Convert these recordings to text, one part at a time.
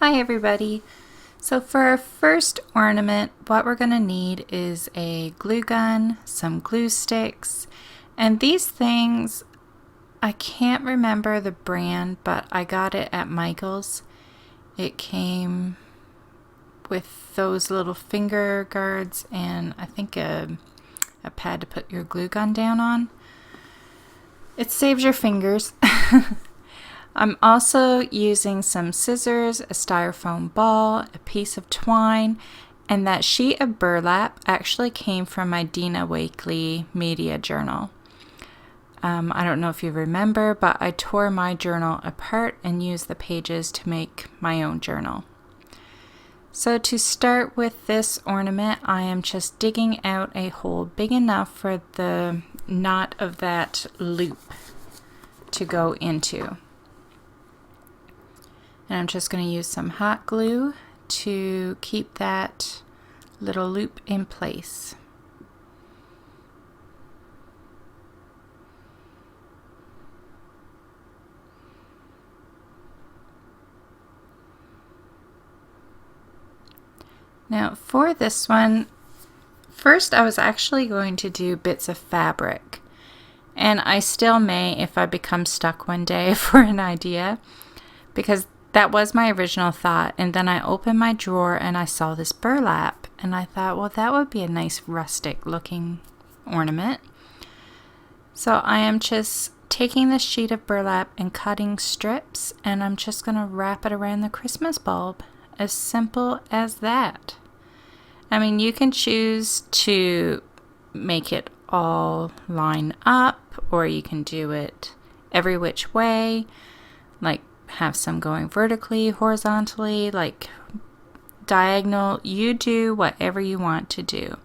Hi everybody. So for our first ornament, what we're going to need is a glue gun, some glue sticks, and these things, I can't remember the brand, but I got it at Michael's. It came with those little finger guards and I think a pad to put your glue gun down on. It saves your fingers. I'm also using some scissors, a styrofoam ball, a piece of twine, and that sheet of burlap actually came from my Dina Wakley media journal. I don't know if you remember, but I tore my journal apart and used the pages to make my own journal. So to start with this ornament, I am just digging out a hole big enough for the knot of that loop to go into. And I'm just going to use some hot glue to keep that little loop in place. Now for this one, first I was actually going to do bits of fabric. And I still may if I become stuck one day for an idea, because that was my original thought. And then I opened my drawer and I saw this burlap and I thought, well, that would be a nice rustic looking ornament. So I am just taking this sheet of burlap and cutting strips, and I'm just going to wrap it around the Christmas bulb. As simple as that. I mean, you can choose to make it all line up, or you can do it every which way, like have some going vertically, horizontally, like diagonal. You do whatever you want to do.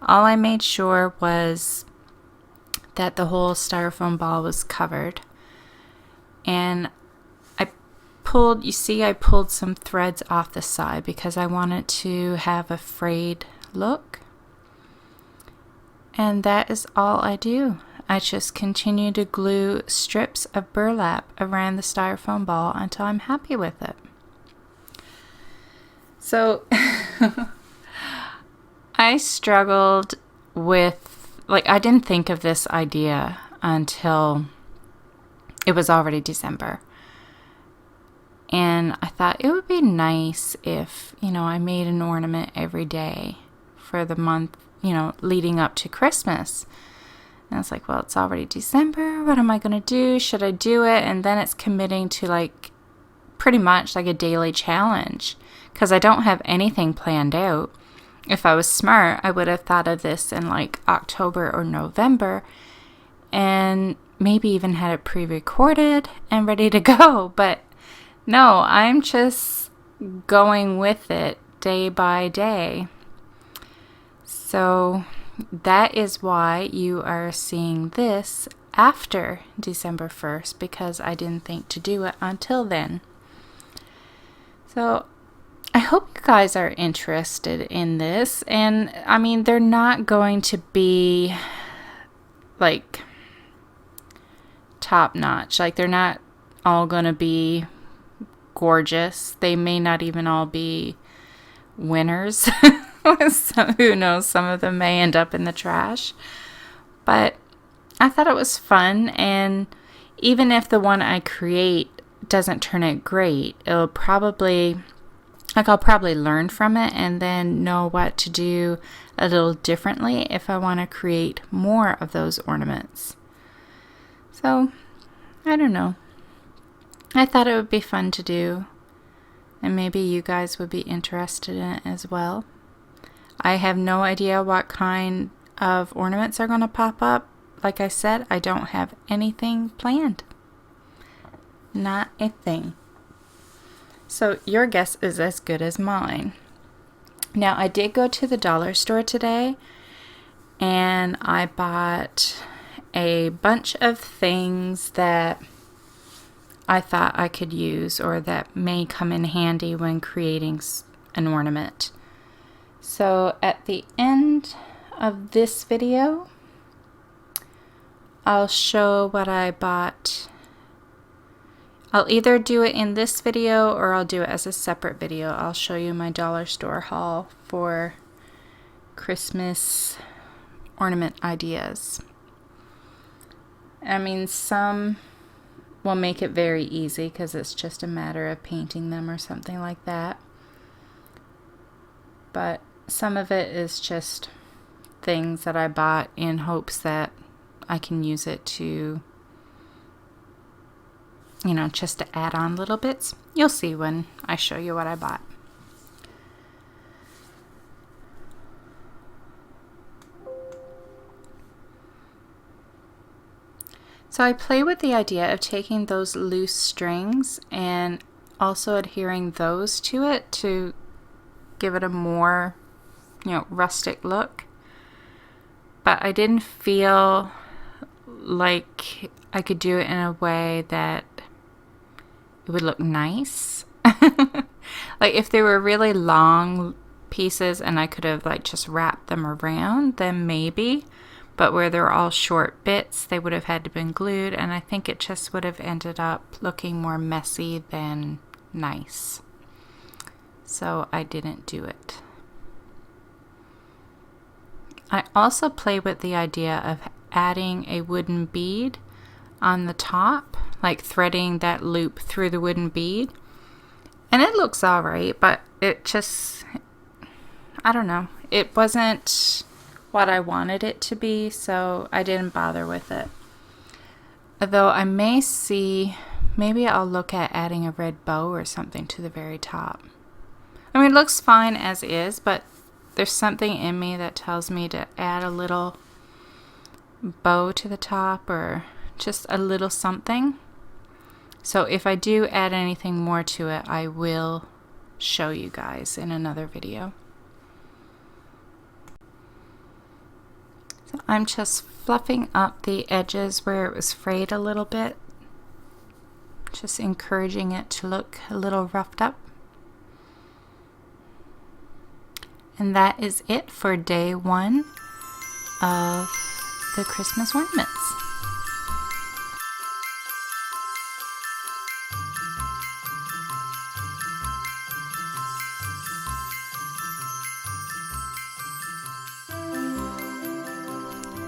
All I made sure was that the whole styrofoam ball was covered, and I pulled some threads off the side because I wanted to have a frayed look. And that is all I do. I just continue to glue strips of burlap around the styrofoam ball until I'm happy with it. So I struggled with, I didn't think of this idea until it was already December. And I thought it would be nice if, I made an ornament every day for the month, leading up to Christmas. And I was like, well, it's already December. What am I going to do? Should I do it? And then it's committing to pretty much a daily challenge, because I don't have anything planned out. If I was smart, I would have thought of this in October or November and maybe even had it pre-recorded and ready to go. But no, I'm just going with it day by day. So that is why you are seeing this after December 1st, because I didn't think to do it until then. So I hope you guys are interested in this. And I mean, they're not going to be top notch. They're not all going to be gorgeous. They may not even all be winners. Who knows, some of them may end up in the trash. But I thought it was fun, and even if the one I create doesn't turn out great, I'll probably learn from it and then know what to do a little differently if I want to create more of those ornaments. So, I don't know. I thought it would be fun to do, and maybe you guys would be interested in it as well. I have no idea what kind of ornaments are going to pop up. Like I said, I don't have anything planned. Not a thing. So your guess is as good as mine. Now, I did go to the dollar store today, and I bought a bunch of things that I thought I could use or that may come in handy when creating an ornament. So at the end of this video, I'll show what I bought I'll either do it in this video or I'll do it as a separate video. I'll show you my dollar store haul for Christmas ornament ideas. I mean, some will make it very easy because it's just a matter of painting them or something like that. But some of it is just things that I bought in hopes that I can use it to, you know, just to add on little bits. You'll see when I show you what I bought. So I play with the idea of taking those loose strings and also adhering those to it to give it a more, you know, rustic look. But I didn't feel like I could do it in a way that it would look nice. Like if they were really long pieces and I could have like just wrapped them around, then maybe. But where they're all short bits, they would have had to been glued, and I think it just would have ended up looking more messy than nice. So I didn't do it. I also play with the idea of adding a wooden bead on the top, like threading that loop through the wooden bead. And it looks alright, but it just, I don't know, it wasn't what I wanted it to be, so I didn't bother with it. Though I may see, maybe I'll look at adding a red bow or something to the very top. I mean, it looks fine as is, but there's something in me that tells me to add a little bow to the top or just a little something. So if I do add anything more to it, I will show you guys in another video. So I'm just fluffing up the edges where it was frayed a little bit, just encouraging it to look a little roughed up. And that is it for day one of the Christmas ornaments.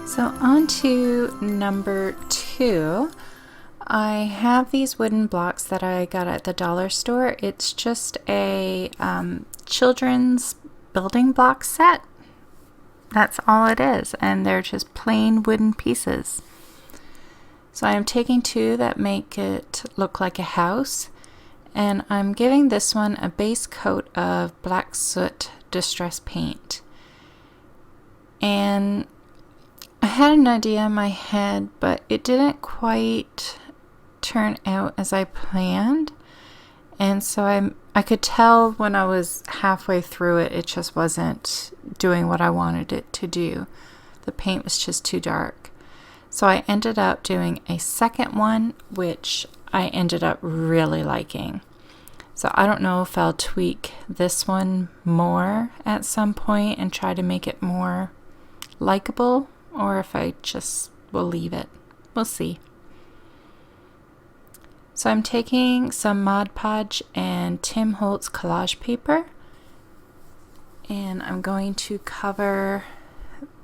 So on to number 2. I have these wooden blocks that I got at the dollar store. It's just a children's building block set. That's all it is, and they're just plain wooden pieces. So I'm taking 2 that make it look like a house, and I'm giving this one a base coat of black soot distress paint. And I had an idea in my head, but it didn't quite turn out as I planned. And so I could tell when I was halfway through it, it just wasn't doing what I wanted it to do. The paint was just too dark. So I ended up doing a second one, which I ended up really liking. So I don't know if I'll tweak this one more at some point and try to make it more likable, or if I just will leave it. We'll see. So I'm taking some Mod Podge and Tim Holtz collage paper, and I'm going to cover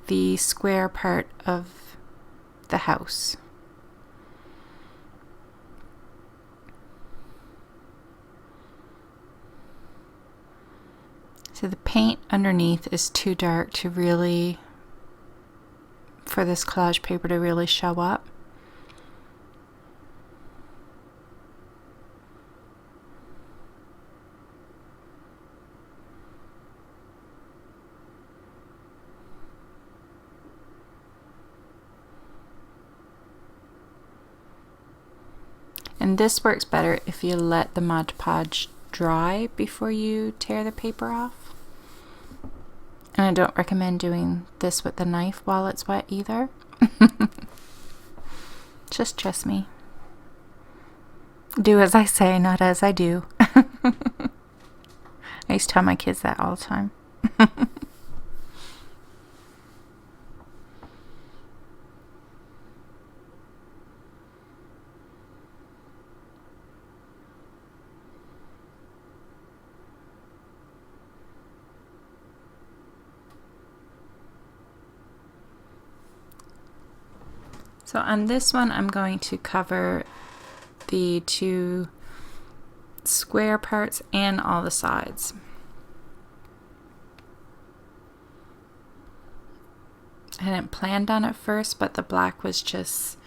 the square part of the house. So the paint underneath is too dark to really, for this collage paper to really show up. And this works better if you let the Mod Podge dry before you tear the paper off. And I don't recommend doing this with the knife while it's wet either. Just trust me. Do as I say, not as I do. I used to tell my kids that all the time. So on this one, I'm going to cover the 2 square parts and all the sides. I hadn't planned on it first, but the black was just,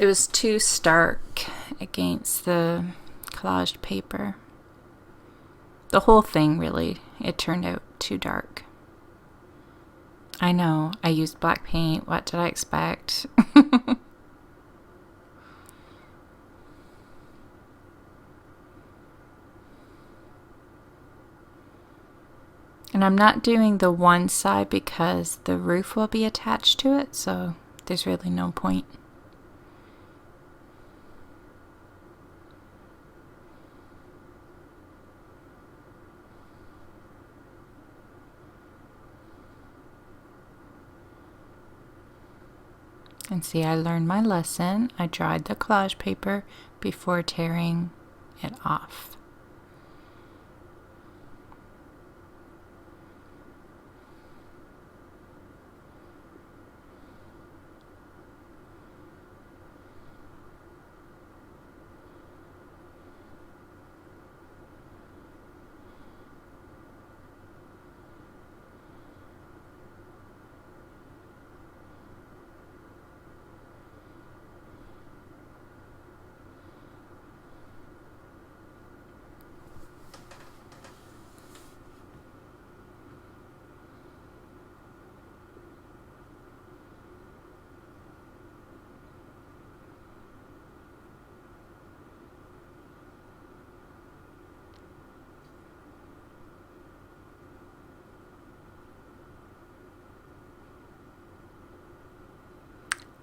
it was too stark against the collaged paper. The whole thing, really, it turned out too dark. I know, I used black paint. What did I expect? And I'm not doing the one side because the roof will be attached to it, so there's really no point. And see, I learned my lesson. I dried the collage paper before tearing it off.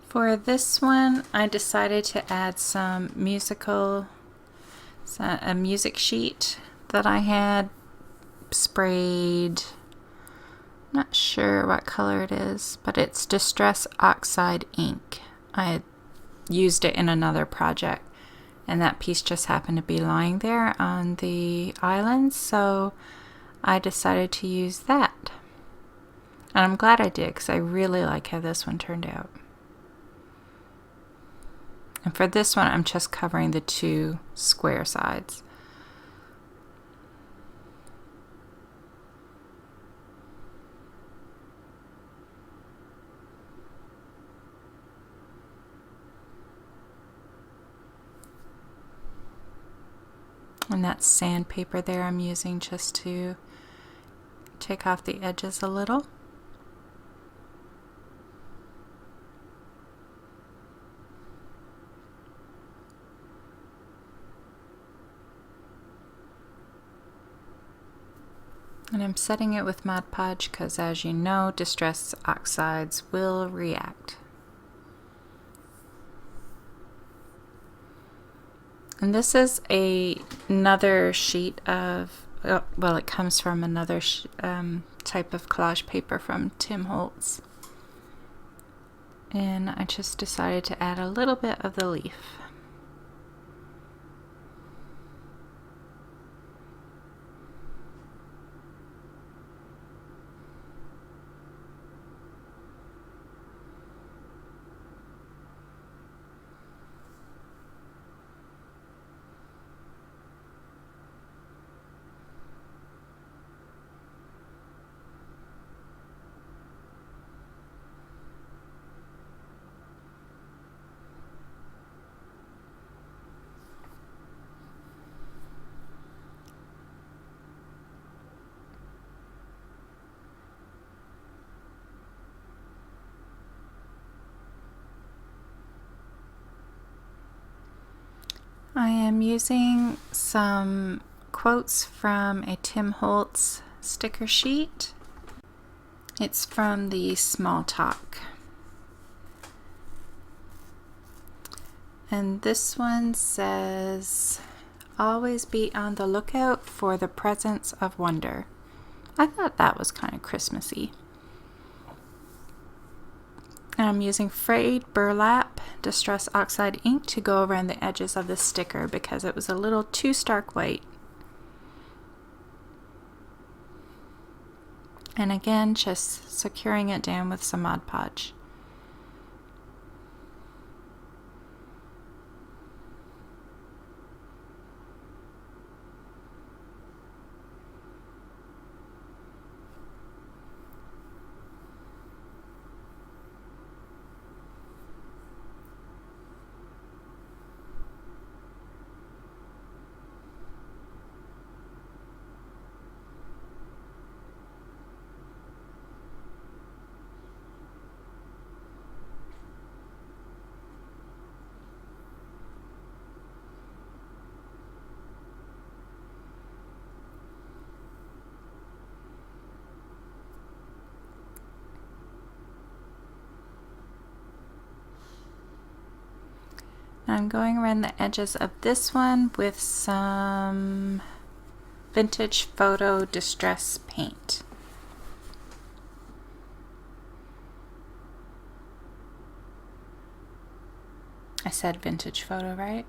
For this one, I decided to add some a music sheet that I had sprayed. Not sure what color it is, but it's Distress Oxide ink. I had used it in another project, and that piece just happened to be lying there on the island, so I decided to use that. And I'm glad I did, because I really like how this one turned out. And for this one, I'm just covering the 2 square sides. And that sandpaper there I'm using just to take off the edges a little. And I'm setting it with Mod Podge because, as you know, Distress Oxides will react. And this is another sheet of, well, it comes from another type of collage paper from Tim Holtz. And I just decided to add a little bit of the leaf. I am using some quotes from a Tim Holtz sticker sheet. It's from the Small Talk. And this one says, "Always be on the lookout for the presence of wonder." I thought that was kind of Christmassy. And I'm using frayed burlap Distress Oxide ink to go around the edges of the sticker because it was a little too stark white. And again, just securing it down with some Mod Podge. I'm going around the edges of this one with some vintage photo distress paint. I said vintage photo, right?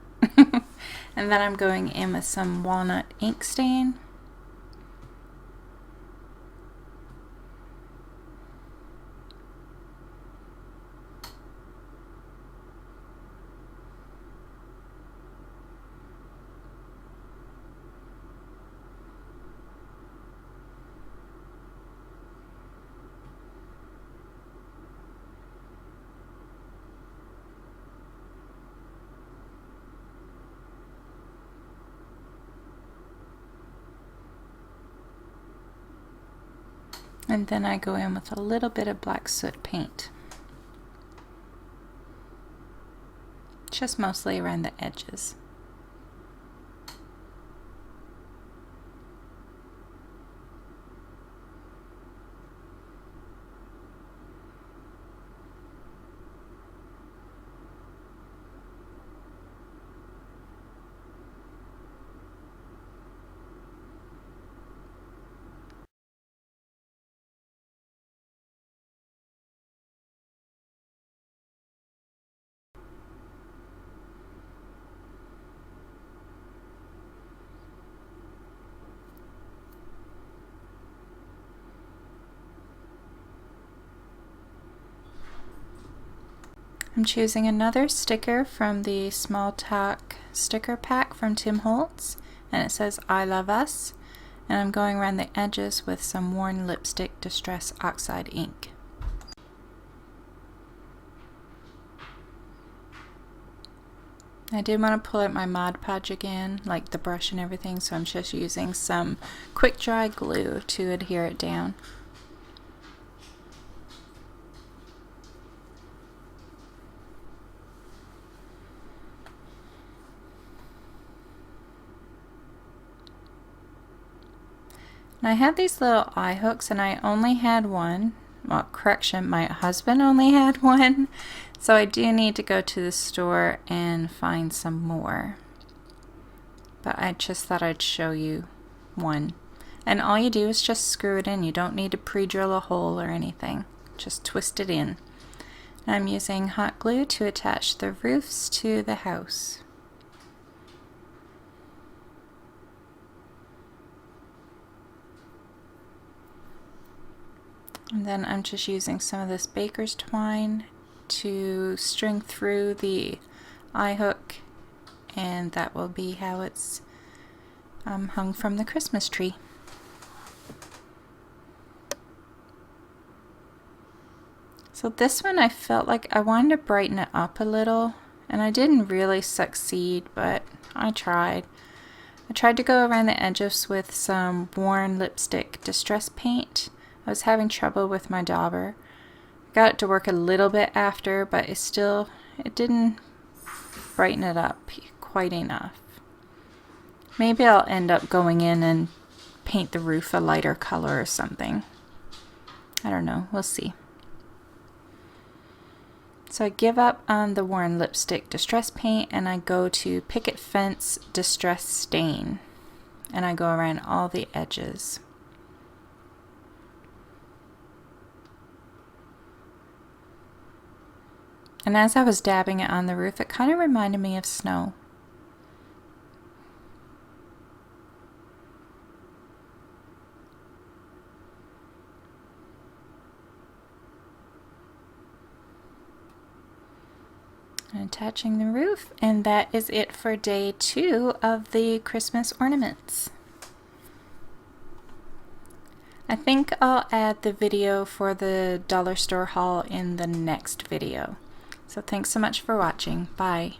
And then I'm going in with some walnut ink stain. And then I go in with a little bit of black soot paint. Just mostly around the edges. I'm choosing another sticker from the Small Talk sticker pack from Tim Holtz, and it says I love us, and I'm going around the edges with some worn lipstick Distress Oxide ink. I did want to pull out my Mod Podge again, like the brush and everything, so I'm just using some quick dry glue to adhere it down. And I had these little eye hooks, and I only had one. Well, correction, my husband only had one. So I do need to go to the store and find some more. But I just thought I'd show you one. And all you do is just screw it in. You don't need to pre-drill a hole or anything. Just twist it in. And I'm using hot glue to attach the roofs to the house. And then I'm just using some of this baker's twine to string through the eye hook, and that will be how it's hung from the Christmas tree. So this one I felt like I wanted to brighten it up a little, and I didn't really succeed, but I tried. I tried to go around the edges with some worn lipstick distress paint. I was having trouble with my dauber. Got it to work a little bit after, but it didn't brighten it up quite enough. Maybe I'll end up going in and paint the roof a lighter color or something. I don't know, we'll see. So I give up on the worn lipstick distress paint, and I go to Picket Fence Distress Stain, and I go around all the edges. And as I was dabbing it on the roof, it kind of reminded me of snow. And attaching the roof, and that is it for day 2 of the Christmas ornaments. I think I'll add the video for the dollar store haul in the next video. So thanks so much for watching. Bye.